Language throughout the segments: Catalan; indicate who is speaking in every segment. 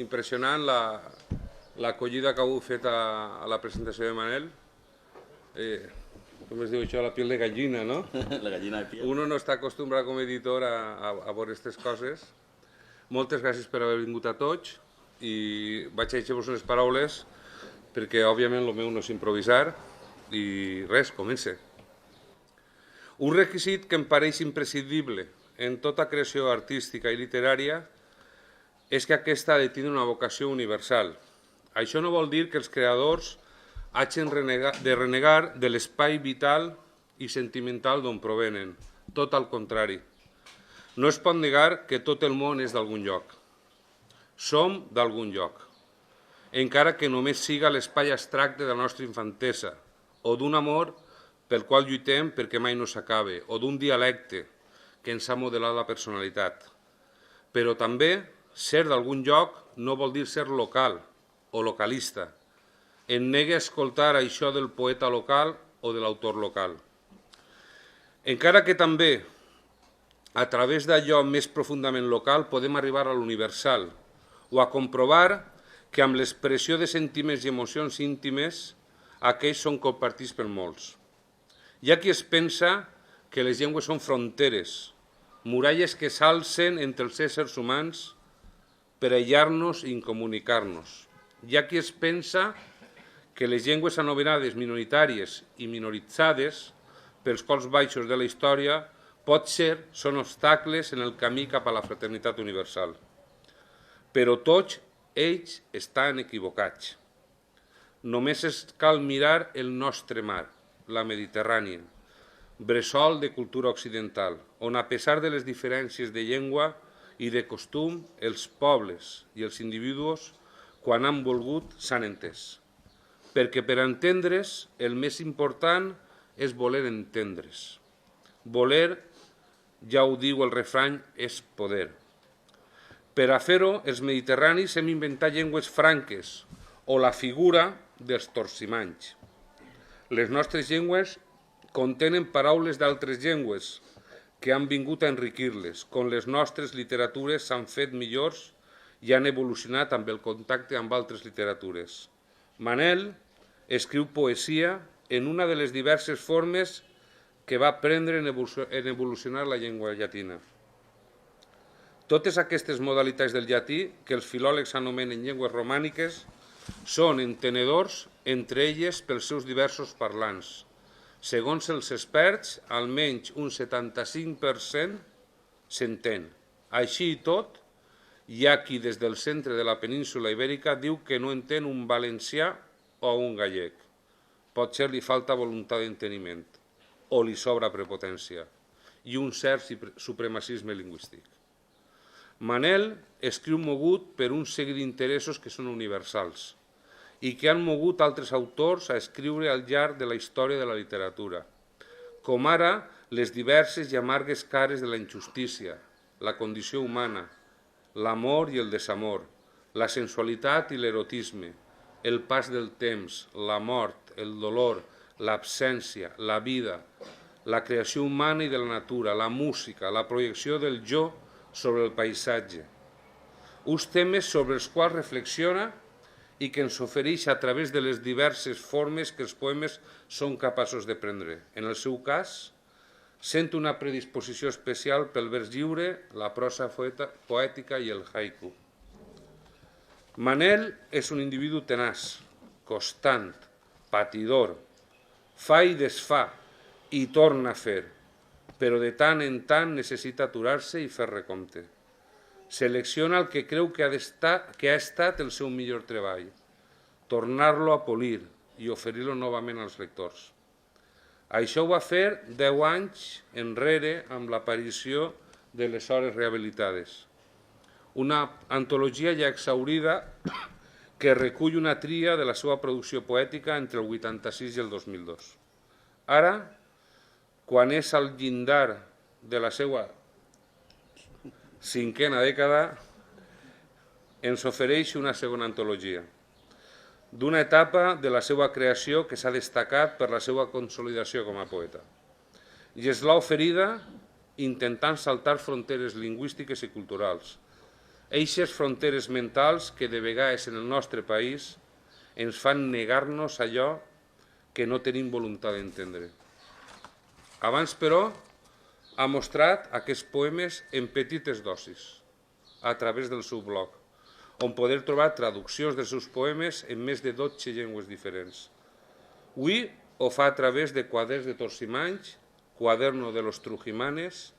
Speaker 1: impressionant l'acollida que heu fet a la presentació de Manel. Com es diu això? La piel de gallina, no?
Speaker 2: La gallina de piel.
Speaker 1: Uno no està acostumbrat com a editor a veure aquestes coses. Moltes gràcies per haver vingut a tots i vaig a deixar-vos unes paraules perquè, òbviament, el meu no és improvisar i res, comence. Un requisit que em pareix imprescindible en tota creació artística i literària és que aquesta ha de tenir una vocació universal. Això no vol dir que els creadors hagin de renegar de l'espai vital i sentimental d'on provenen, tot al contrari. No es pot negar que tot el món és d'algun lloc. Som d'algun lloc, encara que només siga l'espai abstracte de la nostra infantesa, o d'un amor pel qual lluitem perquè mai no s'acabe, o d'un dialecte que ens ha modelat la personalitat. Però també ser d'algun lloc no vol dir ser local o localista. Em nega a escoltar això del poeta local o de l'autor local. Encara que també, a través d'allò més profundament local, podem arribar a l'universal o a comprovar que amb l'expressió de sentiments i emocions íntimes aquells són compartits per molts. Hi ha qui es pensa que les llengües són fronteres, muralles que s'alcen entre els éssers humans per aïllar-nos i incomunicar-nos. Hi ha qui es pensa que les llengües anomenades minoritàries i minoritzades pels cols baixos de la història potser són obstacles en el camí cap a la fraternitat universal. Però tots ells estan equivocats. Només cal mirar el nostre mar, la Mediterrània, bressol de cultura occidental, on a pesar de les diferències de llengua i de costum, els pobles i els individus, quan han volgut, s'han entès. Perquè per entendre's, el més important és voler entendre's. Voler, ja ho diu el refrany, és poder. Per a fer-ho, els mediterranis hem inventat llengües franques o la figura dels torcimanys. Les nostres llengües contenen paraules d'altres llengües que han vingut a enriquir-les, com les nostres literatures s'han fet millors i han evolucionat amb el contacte amb altres literatures. Manel escriu poesia en una de les diverses formes que va prendre en evolucionar la llengua llatina. Totes aquestes modalitats del llatí, que els filòlegs anomenen llengües romàniques, són entenedors entre elles pels seus diversos parlants. Segons els experts, almenys un 75% s'entén. Així i tot, hi ha qui des del centre de la península ibèrica diu que no entén un valencià o un gallec. Potser li falta voluntat d'enteniment, o li sobra prepotència, i un cert supremacisme lingüístic. Manel escriu mogut per un seguit d'interessos que són universals i que han mogut altres autors a escriure al llarg de la història de la literatura, com ara les diverses i amargues cares de la injustícia, la condició humana, l'amor i el desamor, la sensualitat i l'erotisme, el pas del temps, la mort, el dolor, l'absència, la vida, la creació humana i de la natura, la música, la projecció del jo sobre el paisatge. Uns temes sobre els quals reflexiona i que ens ofereix a través de les diverses formes que els poemes són capaços de prendre. En el seu cas, sent una predisposició especial pel vers lliure, la prosa poètica i el haiku. Manel és un individu tenaç, constant, patidor, fa i desfà i torna a fer, però de tant en tant necessita aturar-se i fer recompte. Selecciona el que creu que ha estat el seu millor treball, tornar-lo a polir i oferir-lo novament als lectors. Això ho va fer 10 anys enrere amb l'aparició de les Hores Rehabilitades, una antologia ja exhaurida que recull una tria de la seva producció poètica entre el 86 i el 2002. Ara, quan és al llindar de la seva 5a dècada, ens ofereix una segona antologia, d'una etapa de la seva creació que s'ha destacat per la seva consolidació com a poeta. I és l'ha oferida intentant saltar fronteres lingüístiques i culturals, Eixes fronteres mentals que de vegades en el nostre país ens fan negar-nos allò que no tenim voluntat d'entendre. Abans, però, ha mostrat aquests poemes en petites dosis, a través del seu blog, on poder trobar traduccions dels seus poemes en més de 12 llengües diferents. Avui ho fa a través de Quaderns de Torsimanys, Quaderno de los Trujimanes,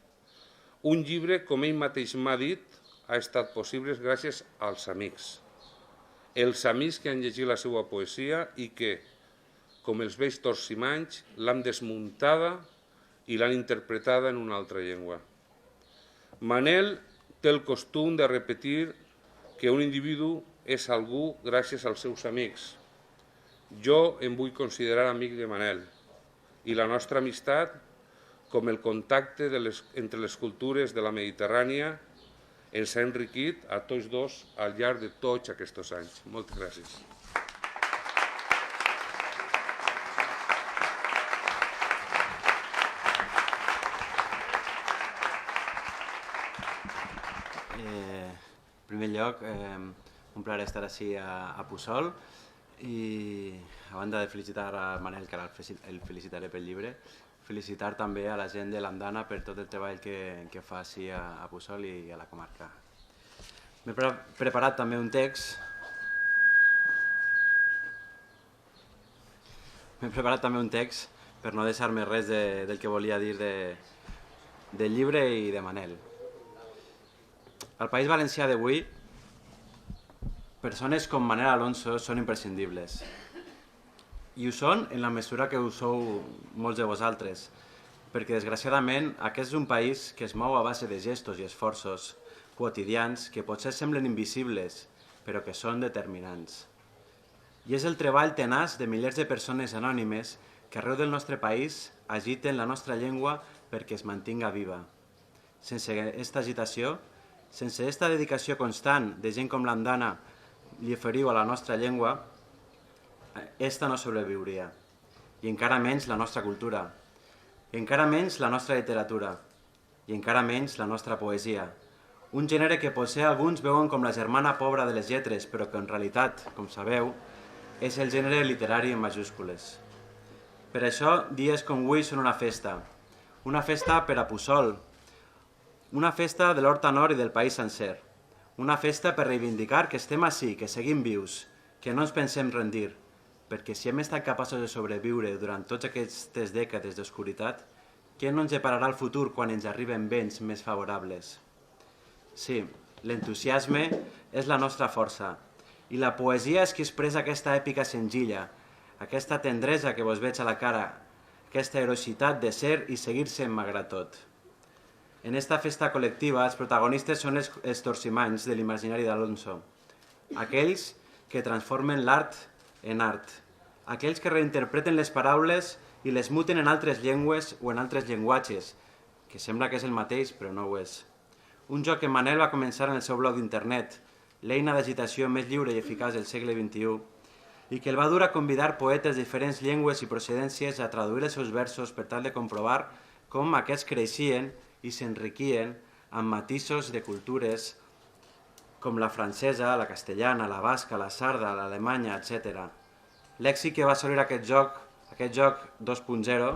Speaker 1: un llibre, com ell mateix m'ha dit, ha estat possible gràcies als amics. Els amics que han llegit la seva poesia i que, com els vells torsimanys, l'han desmuntada i l'han interpretada en una altra llengua. Manel té el costum de repetir que un individu és algú gràcies als seus amics. Jo em vull considerar amic de Manel i la nostra amistat, com el contacte entre les cultures de la Mediterrània, ens ha enriquit a tots dos al llarg de tots aquests anys. Moltes gràcies.
Speaker 2: En primer lloc, un plaer estar així a Puçol i a banda de felicitar a Manel, que ara el felicitaré pel llibre, felicitar també a la gent de l'Andana per tot el treball que fa així a Puçol i a la comarca. M'he preparat també un text. Per no deixar-me res del que volia dir del llibre i de Manel. Al País Valencià d'avui, persones com Manel Alonso són imprescindibles. I ho són en la mesura que ho sou molts de vosaltres, perquè desgraciadament aquest és un país que es mou a base de gestos i esforços quotidians que potser semblen invisibles, però que són determinants. I és el treball tenaç de milers de persones anònimes que arreu del nostre país agiten la nostra llengua perquè es mantinga viva. Sense aquesta agitació, sense aquesta dedicació constant de gent com l'Andana li oferiu a la nostra llengua, esta no sobreviuria. I encara menys la nostra cultura, i encara menys la nostra literatura, i encara menys la nostra poesia. Un gènere que potser alguns veuen com la germana pobra de les lletres, però que en realitat, com sabeu, és el gènere literari en majúscules. Per això, dies com avui són una festa per a Puçol, una festa de l'Horta Nord i del país sencer, una festa per reivindicar que estem ací, que seguim vius, que no ens pensem rendir, perquè si hem estat capaços de sobreviure durant totes aquestes dècades d'oscuritat, què no ens depararà el futur quan ens arriben vents més favorables? Sí, l'entusiasme és la nostra força, i la poesia és qui expressa aquesta èpica senzilla, aquesta tendresa que vos veig a la cara, aquesta heroïcitat de ser i seguir sent malgrat tot. En esta festa col·lectiva, els protagonistes són els torsimanys de l'imaginari d'Alonso, aquells que transformen l'art en art, aquells que reinterpreten les paraules i les muten en altres llengües o en altres llenguatges, que sembla que és el mateix, però no ho és. Un joc que Manel va començar en el seu blog d'internet, l'eina d'agitació més lliure i eficaç del segle XXI, i que el va dur a convidar poetes de diferents llengües i procedències a traduir els seus versos per tal de comprovar com aquests creixien i s'enriquien amb matisos de cultures com la francesa, la castellana, la basca, la sarda, l'alemanya, etc. L'èxit que va assolir aquest joc 2.0,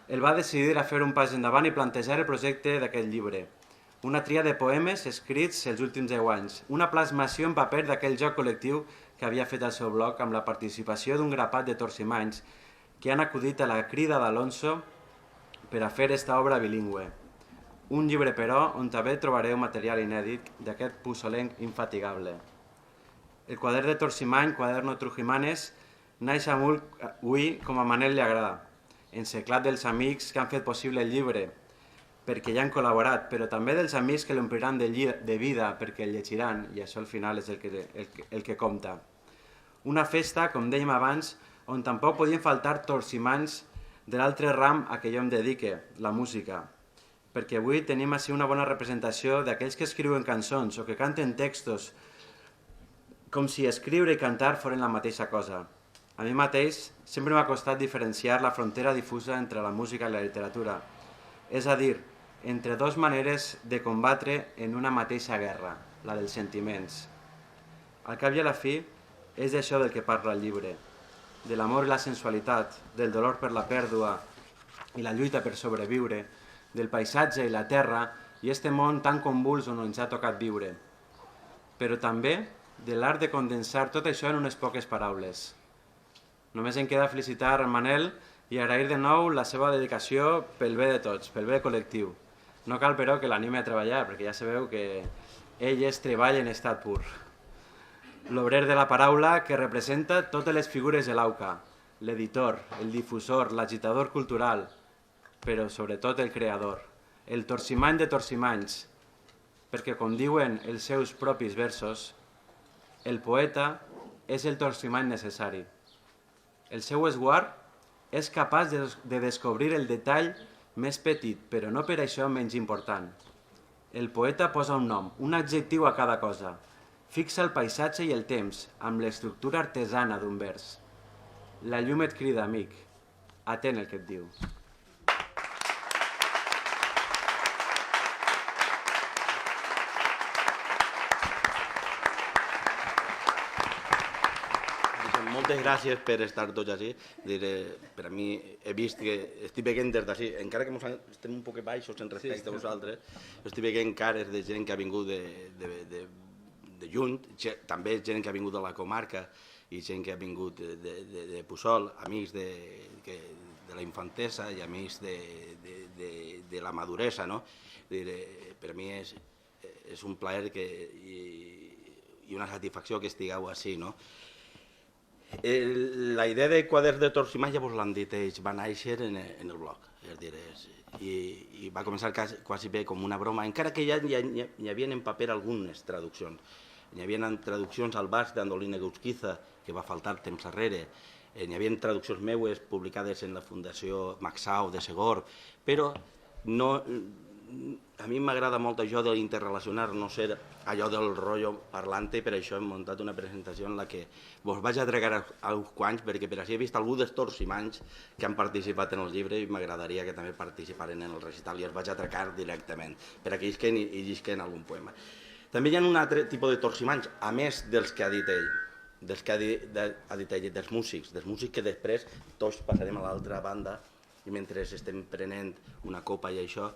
Speaker 2: el va decidir a fer un pas endavant i plantejar el projecte d'aquest llibre, una tria de poemes escrits els últims 10 anys, una plasmació en paper d'aquell joc col·lectiu que havia fet al seu blog amb la participació d'un grapat de torsimanys que han acudit a la crida d'Alonso per a fer esta obra bilingüe. Un llibre, però, on també trobareu material inèdit d'aquest puçolenc infatigable. El quadern de Torsimany, Quaderno Trujimanes, naix avui com a Manel li agrada, enceclat dels amics que han fet possible el llibre, perquè hi han col·laborat, però també dels amics que l'ompliran de vida perquè el llegiran, i això al final és el que compta. Una festa, com dèiem abans, on tampoc podien faltar torsimans de l'altre ram a què jo em dedique, la música, perquè avui tenim així una bona representació d'aquells que escriuen cançons o que canten textos com si escriure i cantar foren la mateixa cosa. A mi mateix sempre m'ha costat diferenciar la frontera difusa entre la música i la literatura, és a dir, entre dues maneres de combatre en una mateixa guerra, la dels sentiments. Al cap i a la fi, és d'això del que parla el llibre, de l'amor i la sensualitat, del dolor per la pèrdua i la lluita per sobreviure, del paisatge i la terra i este món tan convuls on ens ha tocat viure. Però també de l'art de condensar tot això en unes poques paraules. Només em queda felicitar en Manel i agrair de nou la seva dedicació pel bé de tots, pel bé col·lectiu. No cal, però, que l'anime a treballar, perquè ja sabeu que ell és treball en estat pur. L'obrer de la paraula que representa totes les figures de l'AUCA, l'editor, el difusor, l'agitador cultural, però sobretot el creador, el torcimany de torcimanys, perquè, com diuen els seus propis versos, el poeta és el torcimany necessari. El seu esguard és capaç de descobrir el detall més petit, però no per això menys important. El poeta posa un nom, un adjectiu a cada cosa, fixa el paisatge i el temps amb l'estructura artesana d'un vers. La llum et crida, amic, atén el que et diu.
Speaker 3: Moltes gràcies per estar tots així. Per a mi he vist que estic veient des d'ací, encara que estem un poc baixos en respecte a vosaltres, estic veient cares de gent que ha vingut de lluny, també gent que ha vingut de la comarca i gent que ha vingut de Puçol, amics de la infantesa i amics de la maduresa. Per a mi és un plaer i una satisfacció que estigueu així. La idea de quadern de torcimany ja vos l'han dit ells, va néixer en el blog, i va començar quasi bé com una broma, encara que ja hi havia en paper algunes traduccions. Hi havia traduccions al basc d'Andolina Guzquiza, que va faltar temps darrere, hi havia traduccions meues publicades en la Fundació Maxau de Segor, però a mi m'agrada molt això d'interrelacionar, no ser allò del rotllo parlant, i per això hem muntat una presentació en la que vos vaig a tregar a uns quants, perquè per així he vist algú dels torcimanys que han participat en el llibre i m'agradaria que també participaren en el recital i els vaig atracar directament, per aquells que hi llisquen algun poema. També hi ha un altre tipus de torcimanys, a més dels que ha dit ell, dels músics que després tots passarem a l'altra banda i mentre estem prenent una copa i això,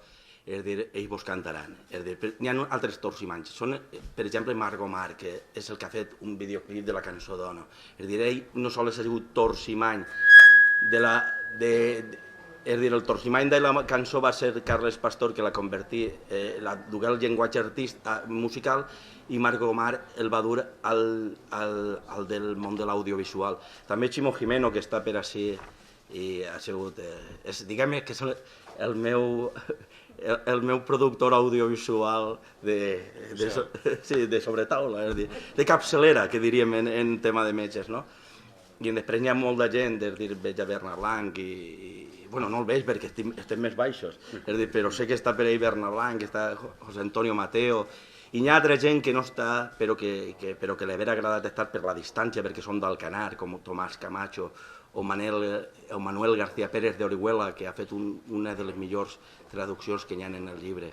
Speaker 3: és a dir, ells vos cantaran. N'hi ha altres torcimanys. Són, per exemple, Marc Omar, que és el que ha fet un videoclip de la cançó d'Ono. És a dir, ell no sols ha sigut torcimany el torcimany de la cançó va ser Carles Pastor, que la convertí, la dugué al llenguatge musical, i Marc Omar el va dur al del món de l'audiovisual. També Ximo Jimeno, que està per així, i ha sigut, diguem que és el meu productor audiovisual de sobretaula, de capçalera, que diríem en tema de metges. I després hi ha molta gent, veig a Bernat Blanc, no el veig perquè estem més baixos, però sé que està per ahí Bernat Blanc, està José Antonio Mateo, i hi ha altra gent que no està, però que li hauria agradat estar per la distància, perquè són d'Alcanar, com Tomàs Camacho, o Manuel García Pérez d'Orihuela, que ha fet una de les millors traduccions que hi ha en el llibre,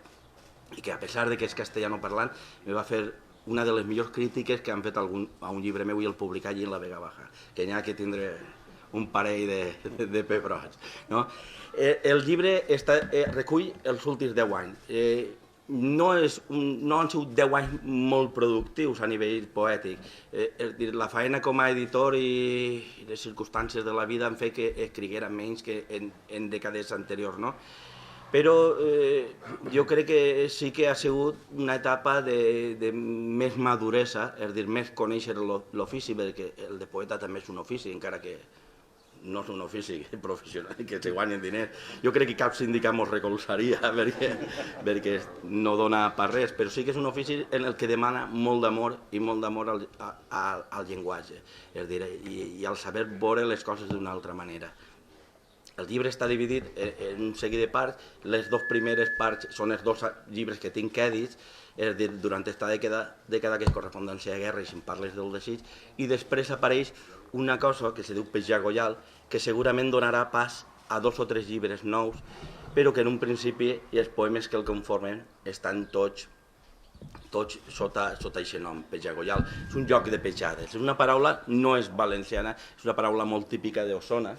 Speaker 3: i que a pesar de que és castellano parlant, me va fer una de les millors crítiques que han fet a un llibre meu i el publicar allí en la Vega Baja, que n'hi ha que tindre un parell de pebrots. El llibre recull els últims 10 anys. No han sigut 10 anys molt productius a nivell poètic. La feina com a editor i les circumstàncies de la vida han fet que escriguera menys que en dècades anteriors. Però jo crec que sí que ha sigut una etapa de més maduresa, és a dir, més conèixer l'ofici, perquè el de poeta també és un ofici, encara que no és un ofici professional, que se guanyen diners. Jo crec que cap sindicat ens recolzaria perquè no dona per res, però sí que és un ofici en el que demana molt d'amor i molt d'amor al llenguatge, és a dir, i al saber veure les coses d'una altra manera. El llibre està dividit en un seguit de parts. Les dues primeres parts són els dos llibres que tinc èdits, és a dir, durant aquesta dècada que és correspondència de guerra i si em parles del desig, i després apareix una cosa que se diu Petjà Goial, que segurament donarà pas a 2 o 3 llibres nous, però que en un principi els poemes que el conformen estan tots tots sota aquest nom, Pejagoyal. És un joc de petjades. És una paraula, no és valenciana, és una paraula molt típica d'Osona,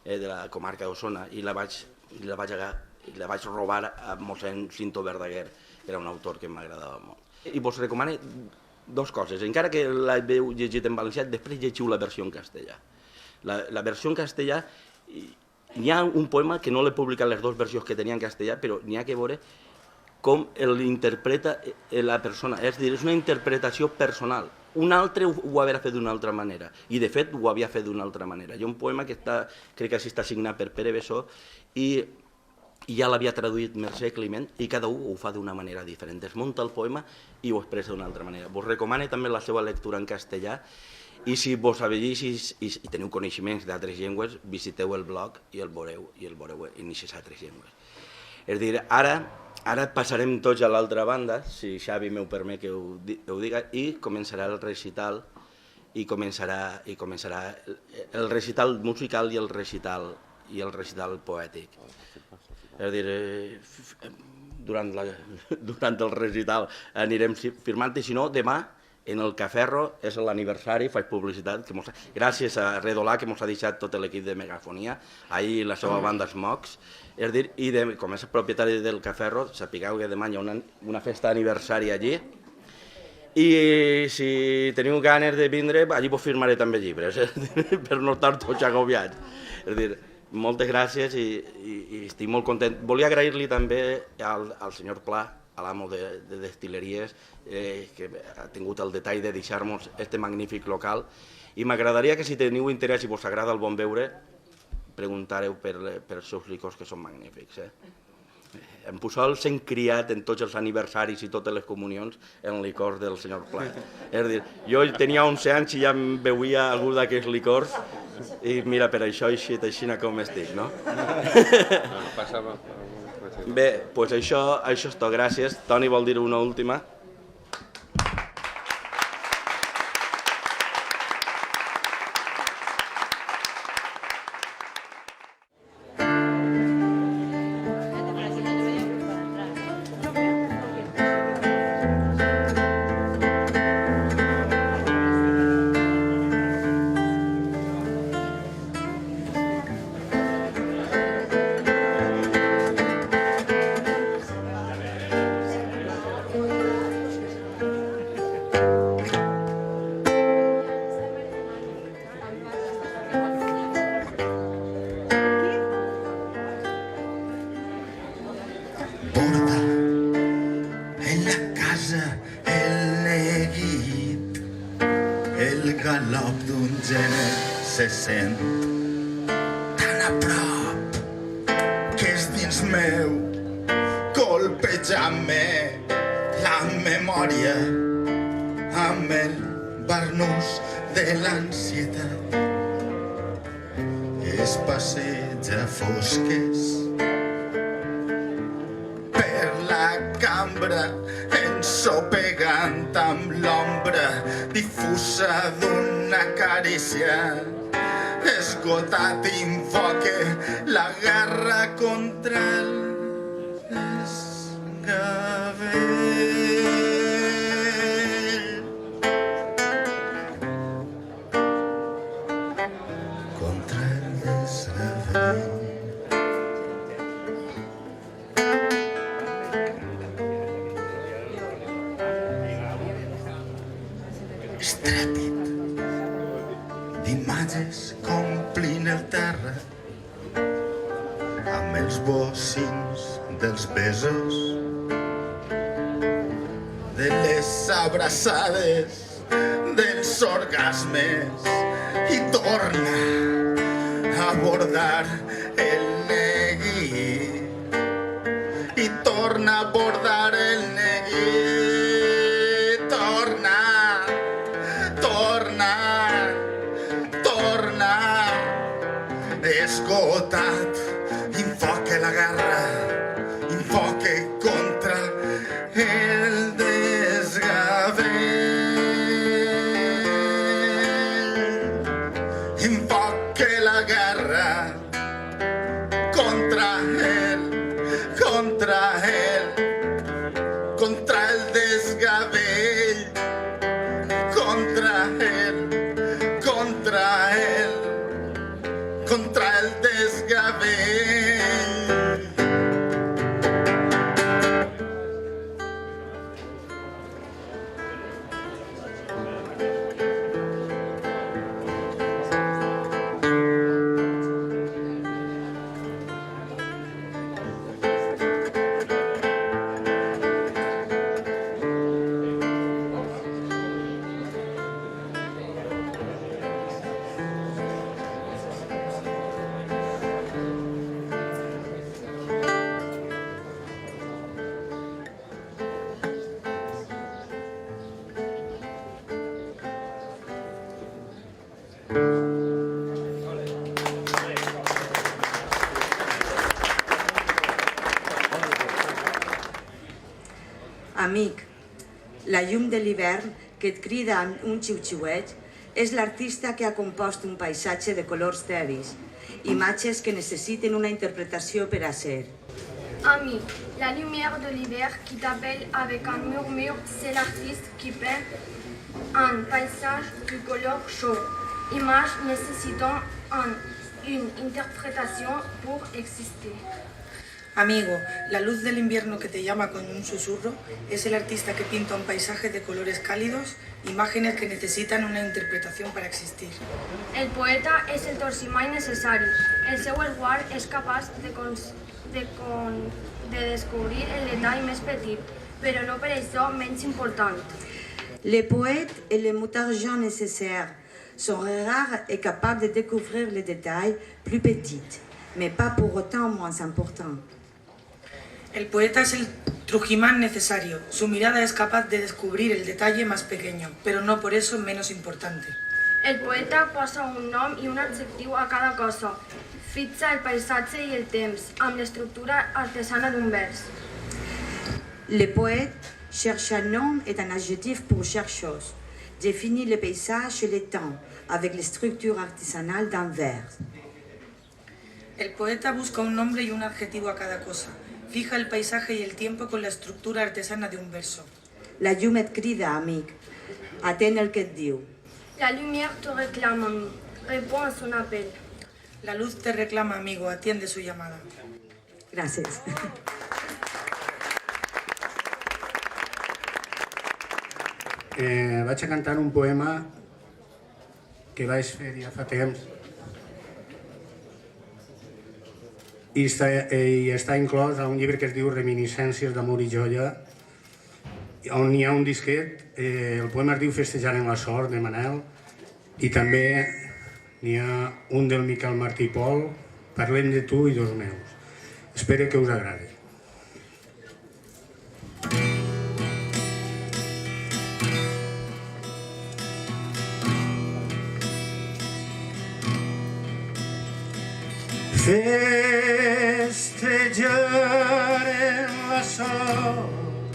Speaker 3: de la comarca d'Osona, i la vaig robar a mossèn Cinto Verdaguer, que era un autor que m'agradava molt. I vos recomano dues coses. Encara que l'heu llegit en valencià, després llegiu la versió en castellà. La versió en castellà, hi ha un poema que no l'he publicat les dues versions que tenia en castellà, però n'hi ha que veure com l'interpreta la persona. És a dir, és una interpretació personal. Un altre ho havia fet d'una altra manera, i de fet ho havia fet d'una altra manera. Hi ha un poema que crec que està signat per Pere Bessó, i ja l'havia traduït Mercè Climent, i cada un ho fa d'una manera diferent. Es munta el poema i ho expressa d'una altra manera. Vos recomano també la seva lectura en castellà, i si vos afegeixis i teniu coneixements d'altres llengües, visiteu el blog i el veureu en aquestes altres llengües. És a dir, ara passarem tots a l'altra banda, si Xavi m'ho permet que ho diga, i començarà el recital, i començarà el recital musical i el recital poètic. És a dir, durant el recital anirem firmant, i si no, demà en el Caferro és l'aniversari, faig publicitat, gràcies a Redolà, que ens ha deixat tot l'equip de Megafonia, ahir la seva banda Smogs, és a dir, i com és el propietari del Caferro, sapigueu que demà hi ha una festa d'aniversari allí, i si teniu ganes de vindre, allí vos firmaré també llibres, per no estar tots agobiats. És a dir, moltes gràcies i estic molt content. Volia agrair-li també al senyor Pla, a l'amo de Destil·leries, que ha tingut el detall de deixar-nos este magnífic local, i m'agradaria que si teniu interès i vos agrada el bon beure, preguntareu per els seus licors, que són magnífics. En Puçol s'han criat en tots els aniversaris i totes les comunions en licors del senyor Pla. És a dir, jo tenia 11 anys i ja em beuia algú d'aquests licors, i mira, per això he eixit així com estic, no? Bé, doncs això és tot, gràcies. Toni vol dir una última?
Speaker 4: Se sent tan a prop que és dins meu, colpejant-me la memòria amb el barnús de l'ansietat. Es passeja fosques per la cambra, ensopegant amb l'ombra difusa d'una carícia. Esgotat invoque la guerra contra el desgavell. Contra el desgavell. Estrèpid d'imatges complint el terra amb els bocins dels besos, de les abraçades, dels orgasmes, i torna a abordar el neguit, i torna a abordar el neguit, torna, esgotat, invoque la guerra, invoque contra el desgavell, invoque la guerra contra el desgavell. contra el desgavell.
Speaker 5: Amic, la llum de l'hivern que et crida amb un xiu-xiueig és l'artista que ha compost un paisatge de colors tevis, imatges que necessiten una interpretació per a ser.
Speaker 6: Ami, la lumière de l'hiver qui t'appelle avec un murmure, c'est l'artiste qui peint un paysage de couleur chaud. Images nécessitant une interprétation pour exister.
Speaker 7: Amigo, la luz del invierno que te llama con un susurro es el artista que pinta un paisaje de colores cálidos, imágenes que necesitan una interpretación para existir.
Speaker 6: El poeta és el torsimai necessari. El seu esguard és capaç de descobrir el detall més petit, però no per això menys important.
Speaker 5: Le poète est le moteur Jean nécessaire. Son regard est capable de découvrir les détails plus petits, mais pas pour autant moins importants.
Speaker 7: El poeta es el Trujimán necesario. Su mirada es capaz de descubrir el detalle más pequeño, pero no por eso menos importante.
Speaker 6: El poeta posa un nom i un adjectiu a cada cosa. Fixa el paisatge i el temps, amb l'estructura artesana d'un vers.
Speaker 5: Le poète cherche un nom et un adjectif pour chaque chose. Définit le paysage et le temps avec les structures artisanales d'un vers.
Speaker 7: El poeta busca un nombre y un adjetivo a cada cosa. Fija el paisaje y el tiempo con la estructura artesana de un verso.
Speaker 5: La llum et crida, amic. Atén el que et diu.
Speaker 6: La lumière te réclame, ami. Réponds à son appel.
Speaker 7: La luz te reclama, amigo, atiende su llamada.
Speaker 5: Gràcies.
Speaker 8: Vaig a cantar un poema que vaig fer ja fa temps i està inclòs a un llibre que es diu Reminiscències d'amor i joia, on hi ha un disquet. El poema es diu Festejant en la sort, de Manel, i també n'hi ha un del Miquel Martí i Pol, Parlem de tu i dos meus. Espero que us agradi. Festejar en la sort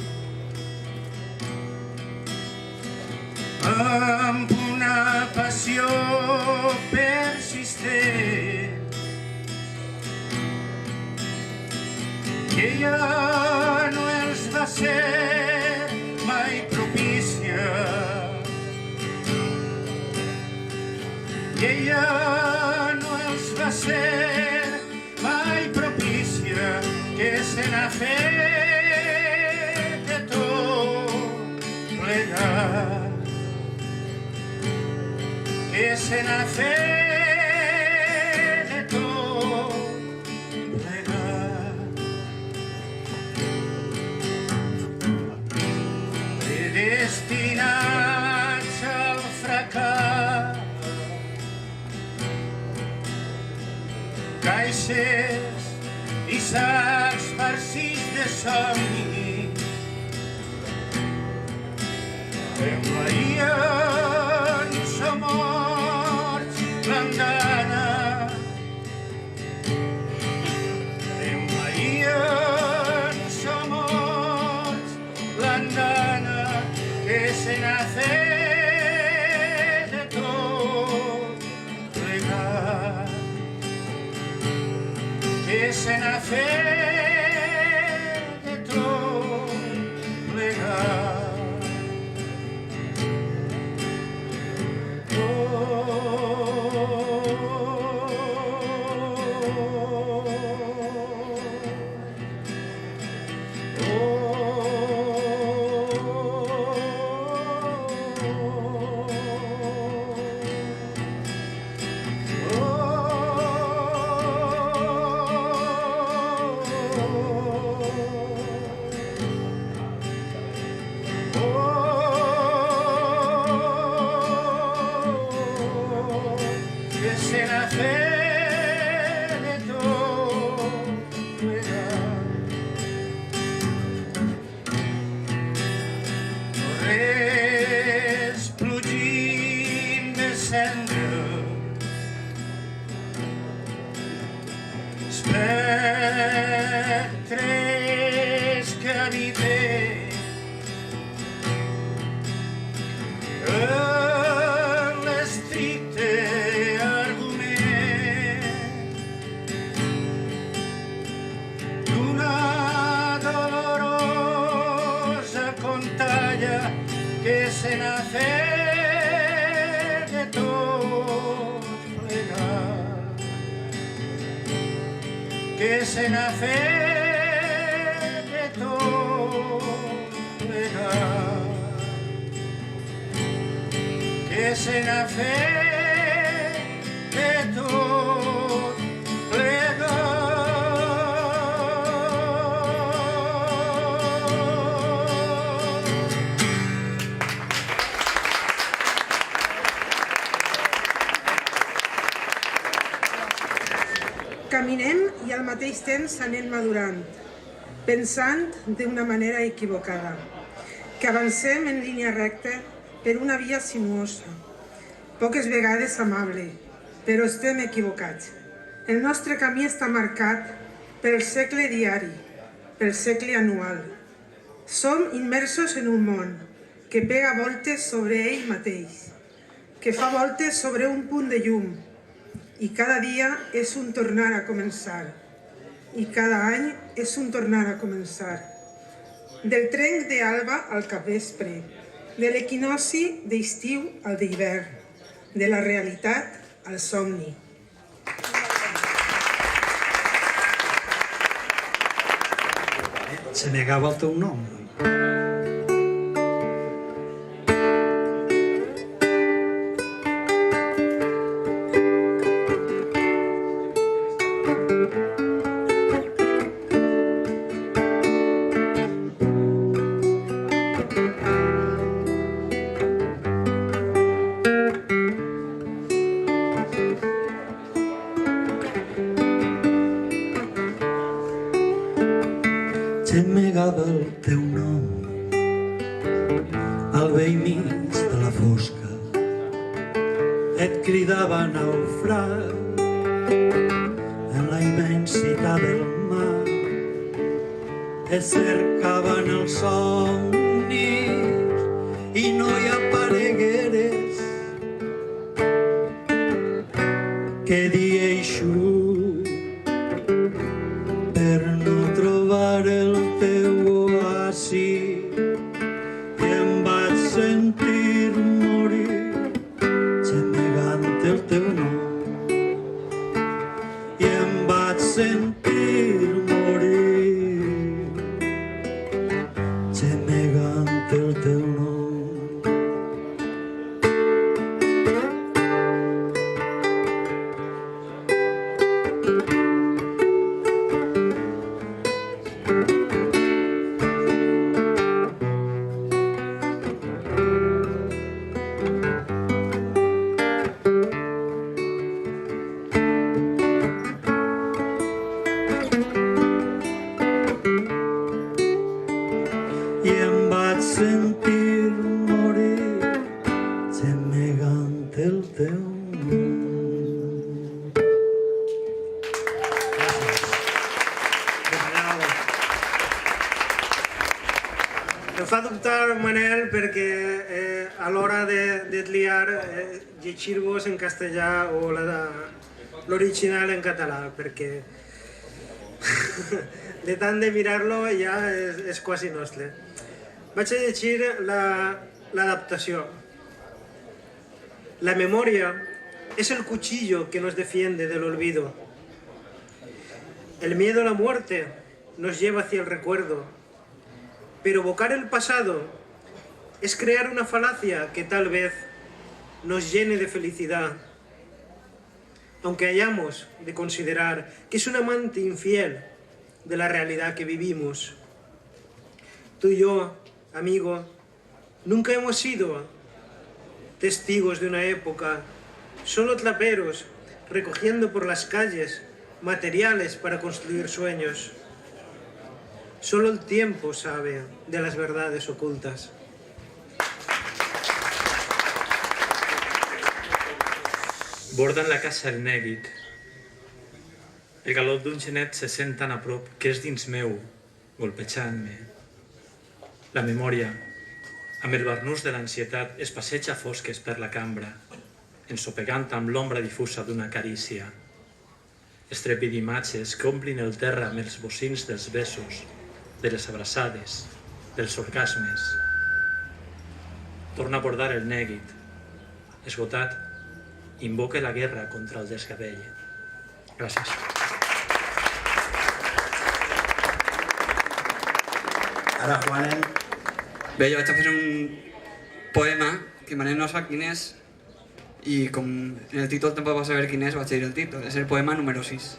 Speaker 8: amb una passió persistent que ja no els va ser mai propícia, que ja no els va ser mai propícia, que se n'ha fet de tot plegat, que se n'ha fet de tot plegat. Predestinats al fracàs, caixes i sacs farcits de somni, envaïen som morts l'andana, envaïen som morts l'andana, que se n'ha fet de tot plegat, que se n'ha fet de tot plegat. Oh,
Speaker 4: fer de tot plegat. Res plugim de cendra, espectres que habiten l'estricte argument d'una dolorosa contalla que se n'ha fet de tot plegat, que se n'ha fet de tot plegat, que se n'ha fet de tot
Speaker 9: Caminem i al mateix temps anem madurant, pensant d'una manera equivocada, que avancem en línia recta per una via sinuosa, poques vegades amable, però estem equivocats. El nostre camí està marcat pel segle diari, pel segle anual. Som immersos en un món que pega voltes sobre ell mateix, que fa voltes sobre un punt de llum, i cada dia és un tornar a començar, i cada any és un tornar a començar. Del trenc d'alba al capvespre, de l'equinoci d'estiu al d'hivern, de la realitat al somni.
Speaker 10: Se negava el teu nom. Gemegava el teu nom al vell mig de la fosca, et cridava naufrag en la immensitat del mar, et cercaven els somnis i no hi aparegueres, que dia eixut per no trobar el teu oasi, i em vaig sentir morir gemegant el teu nom, i em vaig sentir morir gemegant el teu nom. I em vaig sentir morir gemegant el teu nom.
Speaker 11: Em fa dubtar, Manel, perquè a l'hora de triar llegir-vos en castellà o l'original en català, perquè de tant de mirar-lo ja és quasi nostre. Vaig a llegir l'adaptació. La memoria es el cuchillo que nos defiende del olvido. El miedo a la muerte nos lleva hacia el recuerdo. Pero evocar el pasado es crear una falacia que tal vez nos llene de felicidad. Aunque hayamos de considerar que es un amante infiel de la realidad que vivimos. Tú y yo, amigo, nunca hemos sido testigos de una época, solo traperos recogiendo por las calles materiales para construir sueños. Solo el tiempo sabe de las verdades ocultas.
Speaker 12: Borden la casa el nèguit. El galop d'un genet se sent tan a prop que és dins meu, golpejant-me. La memòria, amb el barnús de l'ansietat, es passeja fosques per la cambra, ensopegant amb l'ombra difusa d'una carícia. Estrèpid d'imatges que omplin el terra amb els bocins dels besos, de les abraçades, dels orgasmes. Torna a bordar el nèguit. Esgotat, invoca la guerra contra el desgavell. Gràcies.
Speaker 3: Ara, Juanen.
Speaker 13: Bé, jo vaig a fer un poema que Manel no sap quin és i com en el títol tampoc va saber quin és, vaig a dir el títol. És el poema número 6.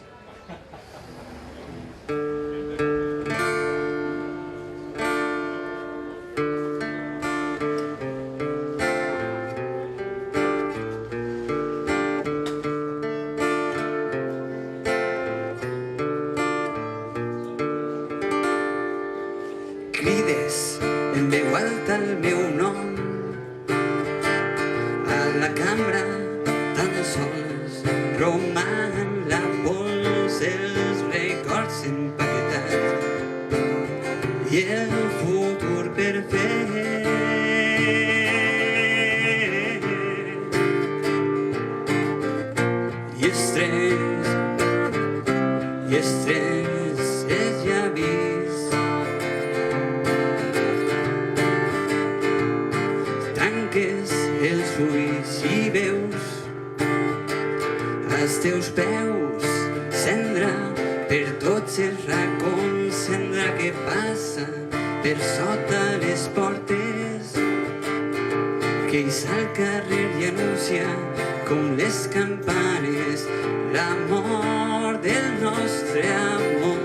Speaker 14: Crides en veu alta el meu nom a la cambra tan sols roman la pols els records empaquetats i el futur per fer i estrès els llavis tanques els ulls i veus als teus peus cendra per tots els racons, cendra que passa per sota les portes que hi al carrer i anuncia com les campanes la mort del nostre amor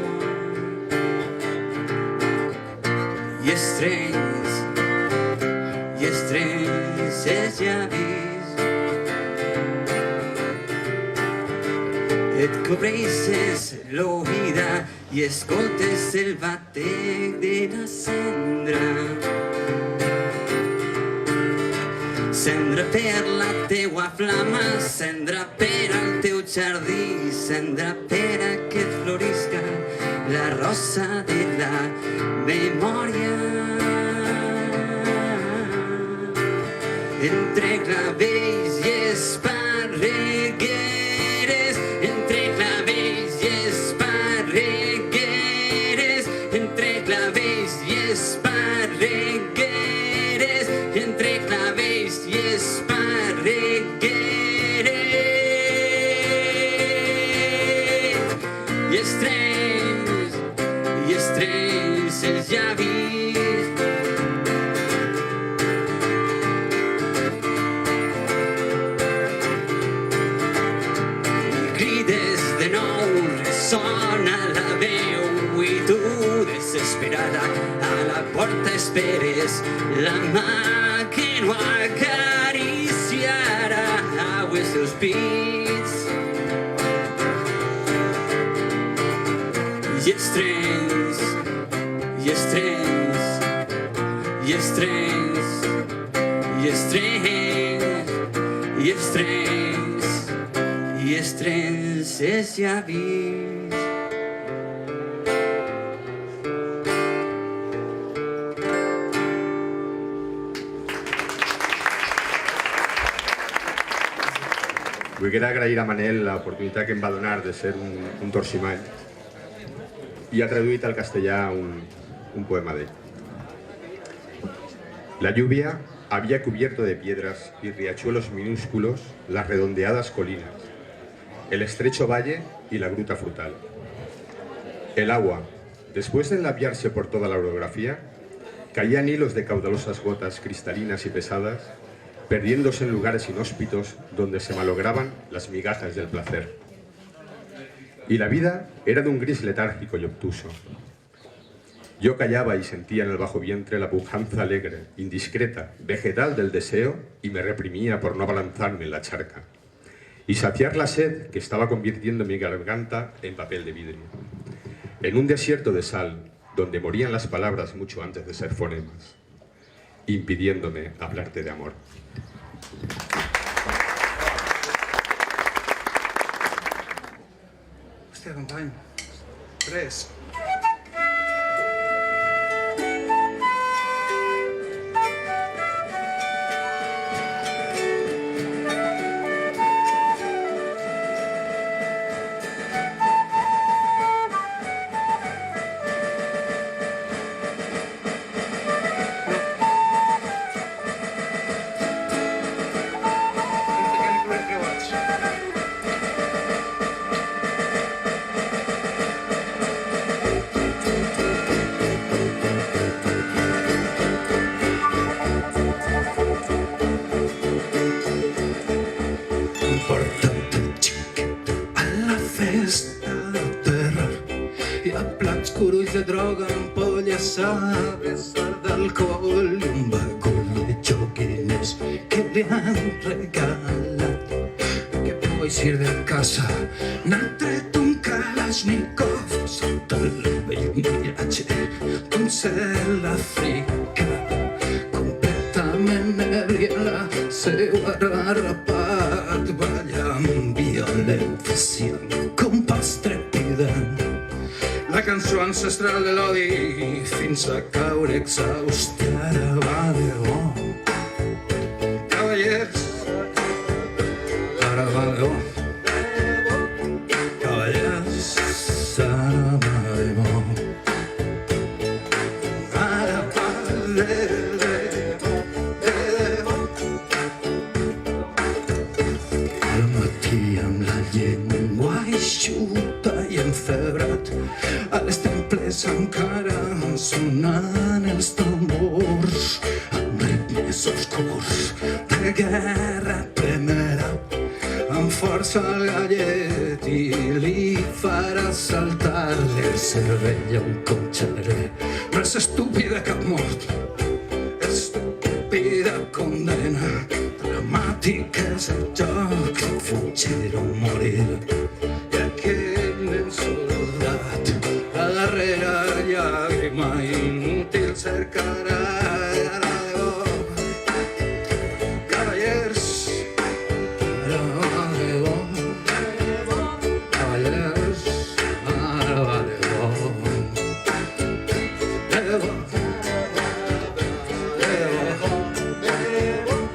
Speaker 14: i estrenys els llavis et cobreixes l'oïda i escoltes el batec de la cendra cendra per la teua flama cendra per al teu jardí cendra per a que et florisca la rosa de la memòria entre clavells i esparregueres, entre clavells i esparregueres, entre clavells i esparregueres, entre clavells i esparregueres. I estrens els llavis. Sona la veu i tu desesperada a la porta esperes la mà que no acariciarà els teus pits i estrens i estrens i estrens i estrens i estrens i estrens els llavis.
Speaker 15: Vull agrair a Manel l'oportunitat que em va donar de ser un torsimall i ha traduït al castellà un poema d'ell. La lluvia había cubierto de piedras y riachuelos minúsculos las redondeadas colinas, el estrecho valle y la gruta frutal. El agua, después de enlabiarse por toda la orografía, caía en hilos de caudalosas gotas cristalinas y pesadas, perdiéndose en lugares inhóspitos donde se malograban las migajas del placer. Y la vida era de un gris letárgico y obtuso. Yo callaba y sentía en el bajo vientre la pujanza alegre, indiscreta, vegetal del deseo y me reprimía por no abalanzarme en la charca. y saciar la sed que estaba convirtiendo mi garganta en papel de vidrio. En un desierto de sal, donde morían las palabras mucho antes de ser fonemas, impidiéndome hablarte de amor.
Speaker 16: Hòstia, company. 3.
Speaker 10: Curulls de droga, ampolles, sabes d'alcohol i un bagul de joguines que li han regalat. Que puedes ir de casa, n'han tret un Kalashnikov sota el vell miratge d'un cel africà. Completament ebria la seua rapat, ballant violència, compàs trepidant. La cançó ancestral de l'odi fins a caure exhaust i ara va de bo. Cavallers, ara va de bo. Cavallers, ara va de bo. Ara va de bo. Al matí amb la llengua eixuta i enfebrat, a les temples encara sonant els tambors amb ritmes oscurs de guerra primera. Amb força al gallet i li farà saltar-li el cervell a un cotxerer. No és estúpida cap mort, estúpida condena. Dramàtic és el joc, fugir o morir. I aquell nen soldat, la darrera llàgrima inútil cercarà ara de bo. Cavallers, ara va de bo. Cavallers, ara va de bo. De bo. De bo.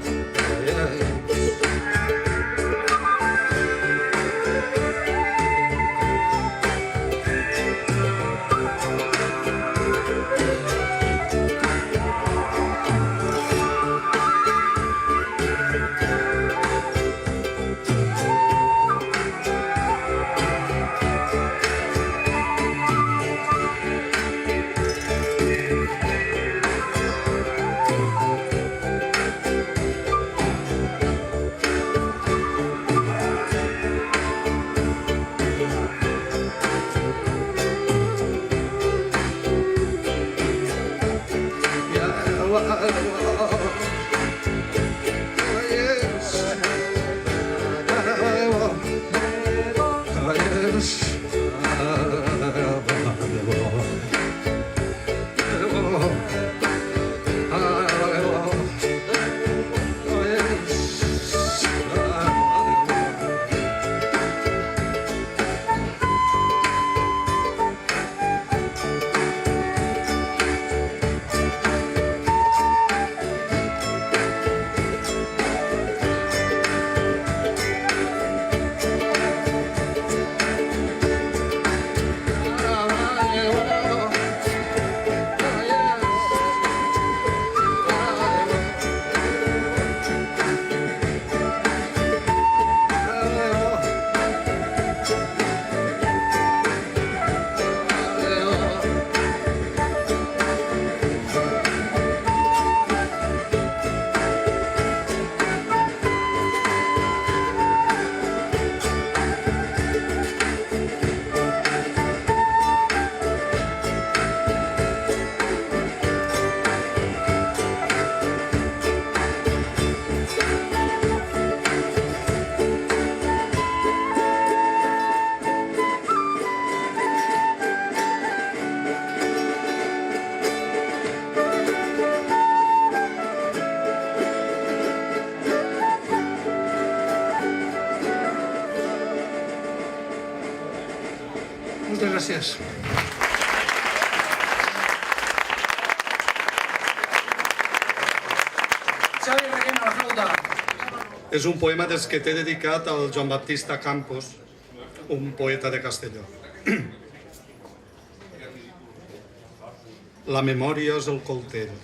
Speaker 16: Moltes gràcies. Xavi Requena, la flauta.
Speaker 17: És un poema dels que t'he dedicat al Joan Baptista Campos, un poeta de Castelló. La memòria és el coltell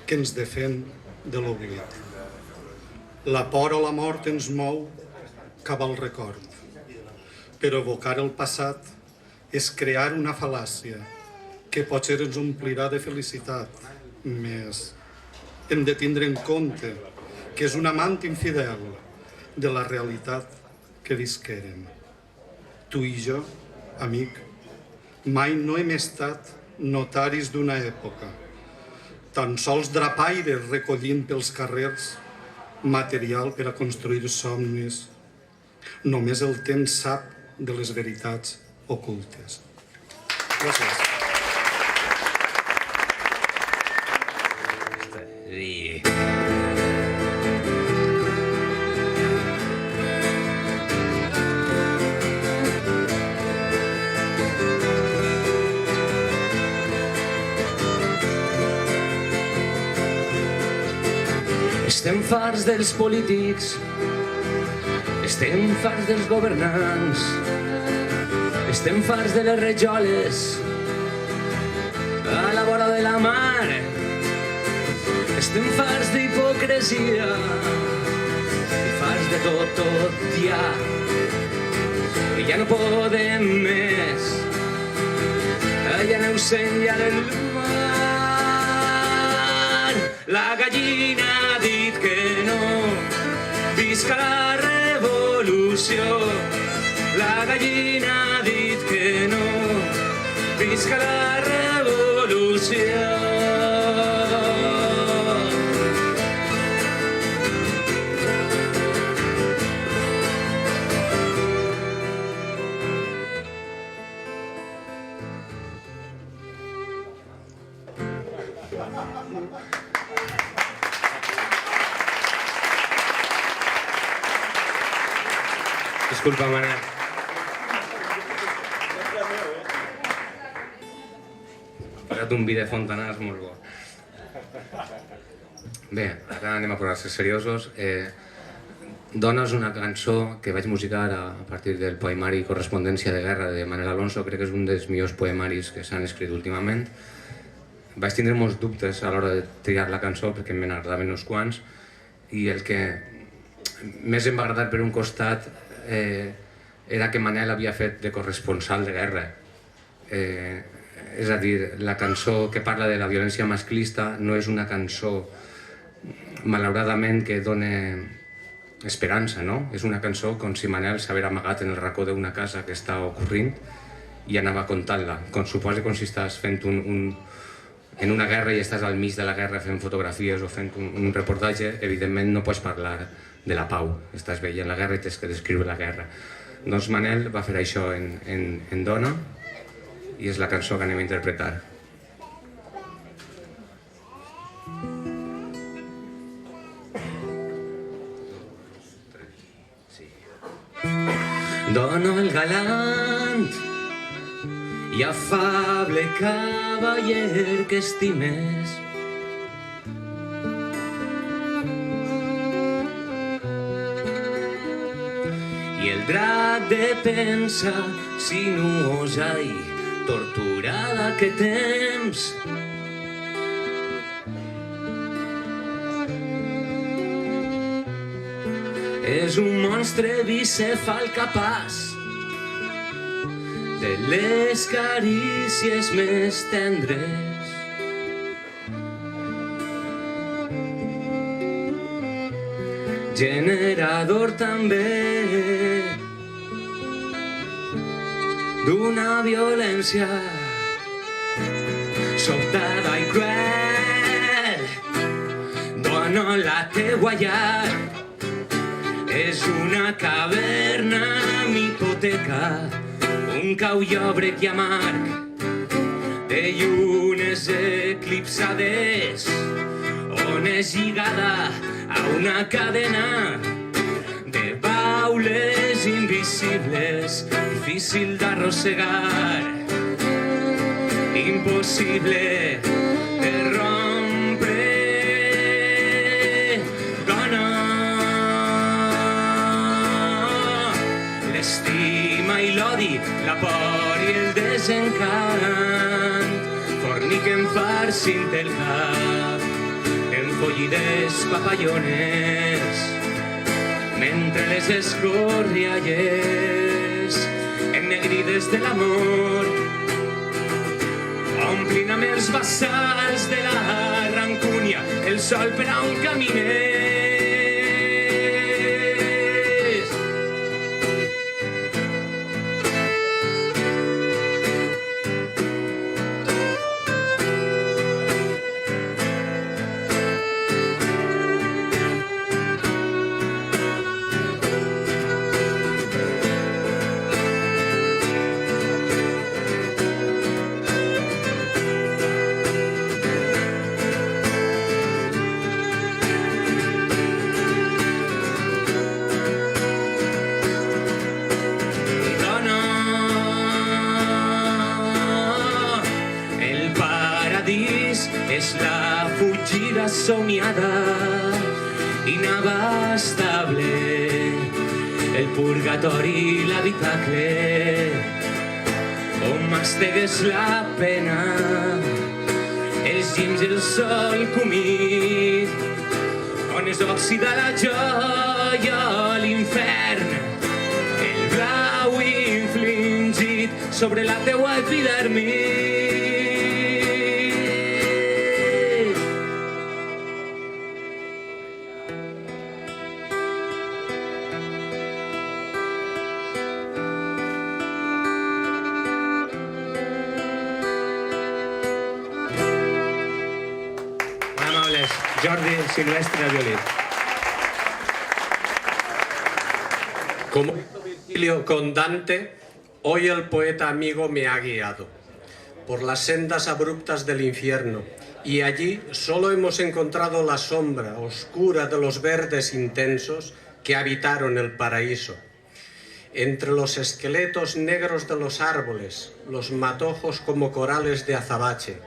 Speaker 17: que ens defèn de l'oblit. La por o la mort ens mou cap al record. Però evocar el passat és crear una fal·làcia que potser ens omplirà de felicitat. Més hem de tindre en compte que és un amant infidel de la realitat que visquérem. Tu i jo, amic, mai no hem estat notaris d'una època, tan sols drapaires recollint pels carrers material per a construir somnis. Només el temps sap de les veritats ocultes. Gràcies.
Speaker 10: Estem farts dels polítics, estem farts dels governants, estem farts de les rajoles a la vora de la mar, estem farts d'hipocresia i farts de tot ja. I ja no podem més, ja aneu sent ja del mar. La gallina ha dit que no, visca la revolució. La gallina ha dit que no, visca la revolució.
Speaker 18: Disculpa, Manel. He pagat un vi de Fontanars molt bo. Bé, ara anem a posar-se seriosos. Dona és una cançó que vaig musicar a partir del poemari Correspondència de guerra de Manel Alonso. Crec que és un dels millors poemaris que s'han escrit últimament. Vaig tindre molts dubtes a l'hora de triar la cançó perquè me n'agradaven uns quants, i el que més em va agradar per un costat era que Manel havia fet de corresponsal de guerra. És a dir, la cançó que parla de la violència masclista no és una cançó, malauradament, que dona esperança, no? És una cançó com si Manel s'hagués amagat en el racó d'una casa que està ocorrint i anava contant-la. Suposa com si estàs fent en una guerra i estàs al mig de la guerra fent fotografies o fent un reportatge, evidentment no pots parlar de la pau. Estàs veient la guerra i tens que descriure la guerra. Doncs Manel va fer això en Dona i és la cançó que anem a interpretar.
Speaker 10: Dona el galant i afable cavaller que estimes, i el drac de pensa sinuosa i torturada que temps. És un monstre bicefal capaç de les carícies més tendres. Generador també d'una violència sobtada i cruel. Dona la teua llar, és una caverna amb hipoteca, un cau llòbrec i amarg de llunes eclipsades, on és lligada a una cadena de bar
Speaker 18: paraules invisibles, difícil d'arrossegar, impossible de rompre. Dona, l'estima i l'odi, la por i el desencant forniquen farcint el cap enfollides papallones mentre les escorrialles ennegrides de l'amor omplint amb els bassals de la rancúnia el sol per a on camines. És la fugida somiada, inabastable, el purgatori, l'habitacle, on mastegues la pena, els llims i el sol comit, on es oxida la joia, l'infern, el blau infligit sobre la teua epidermis.
Speaker 19: Jordi Silvestre al violín. Como Virgilio con Dante, hoy el poeta amigo me ha guiado por las sendas abruptas del infierno y allí solo hemos encontrado la sombra oscura de los verdes intensos que habitaron el paraíso. Entre los esqueletos negros de los árboles, los matojos como corales de azabache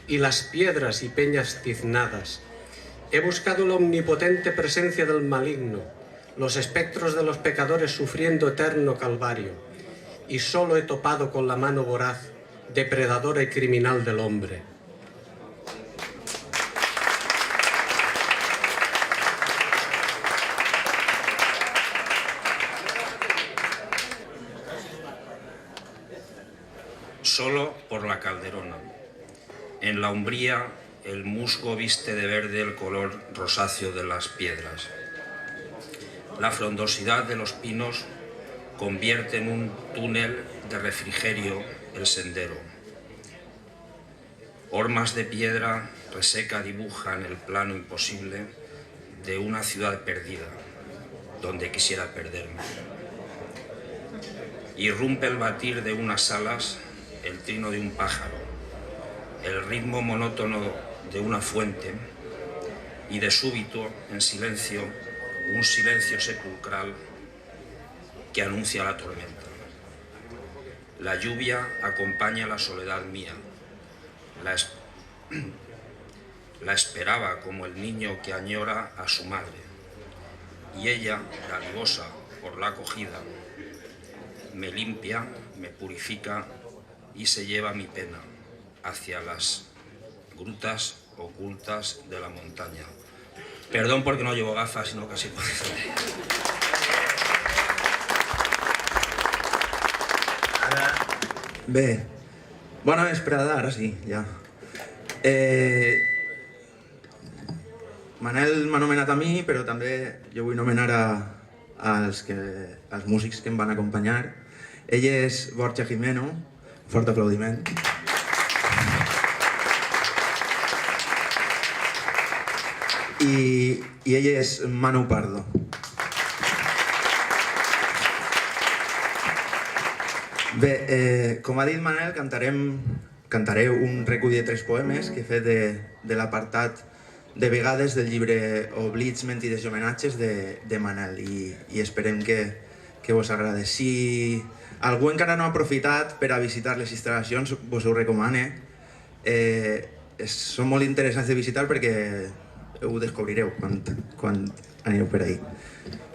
Speaker 19: y las piedras y peñas tiznadas, he buscado la omnipotente presencia del maligno, los espectros de los pecadores sufriendo eterno calvario, y solo he topado con la mano voraz, depredadora y criminal del hombre.
Speaker 20: Solo por la Calderona. En la umbría el musgo viste de verde el color rosáceo de las piedras. La frondosidad de los pinos convierte en un túnel de refrigerio el sendero. Hormas de piedra reseca dibujan el plano imposible de una ciudad perdida, donde quisiera perderme. Irrumpe el batir de unas alas, el trino de un pájaro, el ritmo monótono de una fuente y de súbito, en silencio, un silencio sepulcral que anuncia la tormenta. La lluvia acompaña la soledad mía. La esperaba como el niño que añora a su madre. Y ella, dadivosa por la acogida, me limpia, me purifica y se lleva mi pena hacia las grutas ocultas de la montaña. Perdón porque no llevo gafas, sino casi puedo.
Speaker 21: Bé, bona vesprada, ara sí, ja. Manel m'ha nomenat a mi, però també jo vull nomenar als músics que em van acompanyar. Ell és Borja Jimeno, fort aplaudiment. I ell és Manu Pardo. Bé, com ha dit Manel, cantaré un recull de 3 poemes que he fet de l'apartat de vegades del llibre Oblits, mentides i homenatges de Manel, i esperem que vos agrade. Si algú encara no ha aprofitat per a visitar les instal·lacions, vos ho recomane. Són molt interessants de visitar perquè ho descobrireu quan anireu per ahí.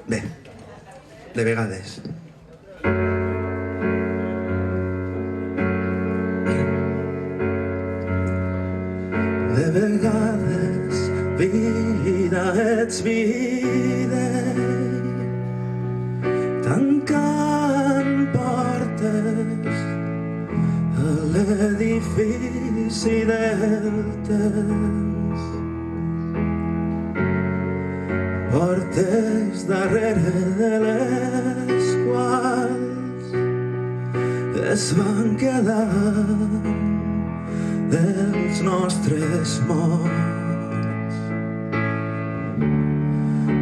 Speaker 21: Bé, de vegades.
Speaker 10: De vegades, vida ets vida, tancant portes a l'edifici del temps. Portes darrere de les quals es van quedar dels nostres morts,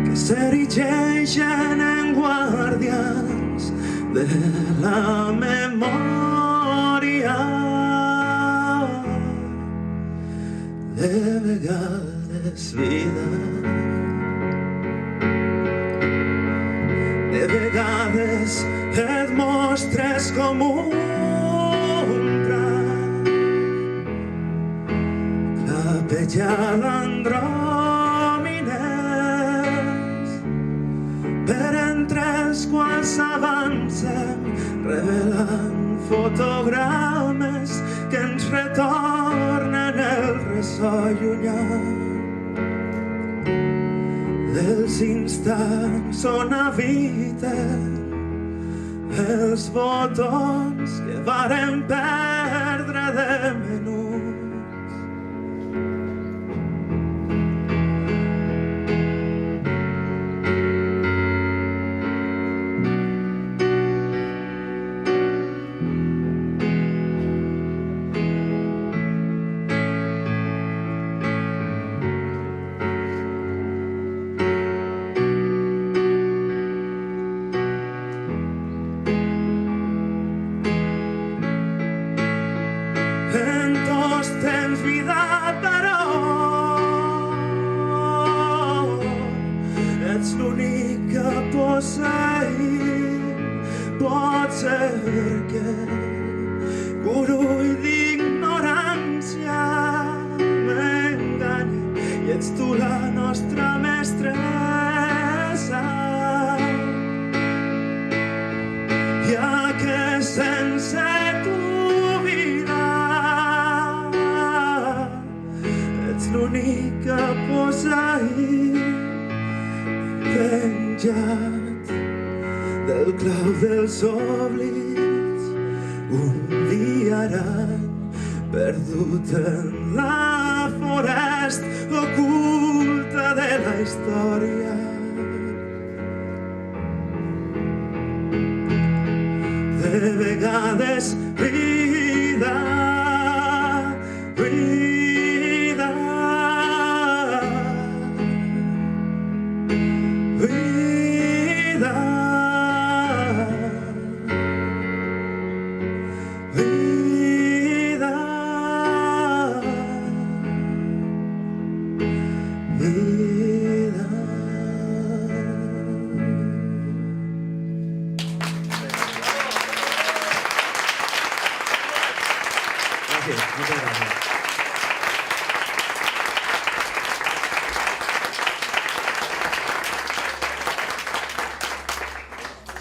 Speaker 10: que s'erigeixen en guàrdians de la memòria. De vegades, vida, de vegades et mostres com un clapejant andròmines per entre els quals avancem, revelant fotogrames que ens retornen el ressò llunyà dels instants on habiten els botons que varen perdre de menut. Pot ser que curull d'ignorància m'enganya i ets tu la nostra mestressa, ja que sense tu vida ets l'únic que posa penjat del clau dels oblits, un viarany perdut en la foresta oculta de la història. De vegades, vida, vida, vida,
Speaker 21: Muchas gracias.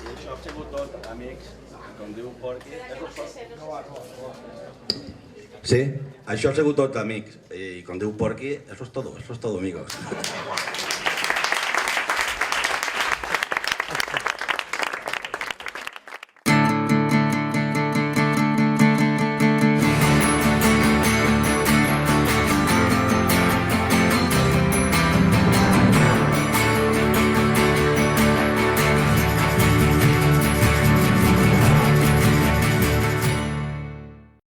Speaker 3: I això ha sigut tot, amics, com diu Porqui. Sí, això ha sigut tot, amics. I com diu Porqui, eso es todo, amigos.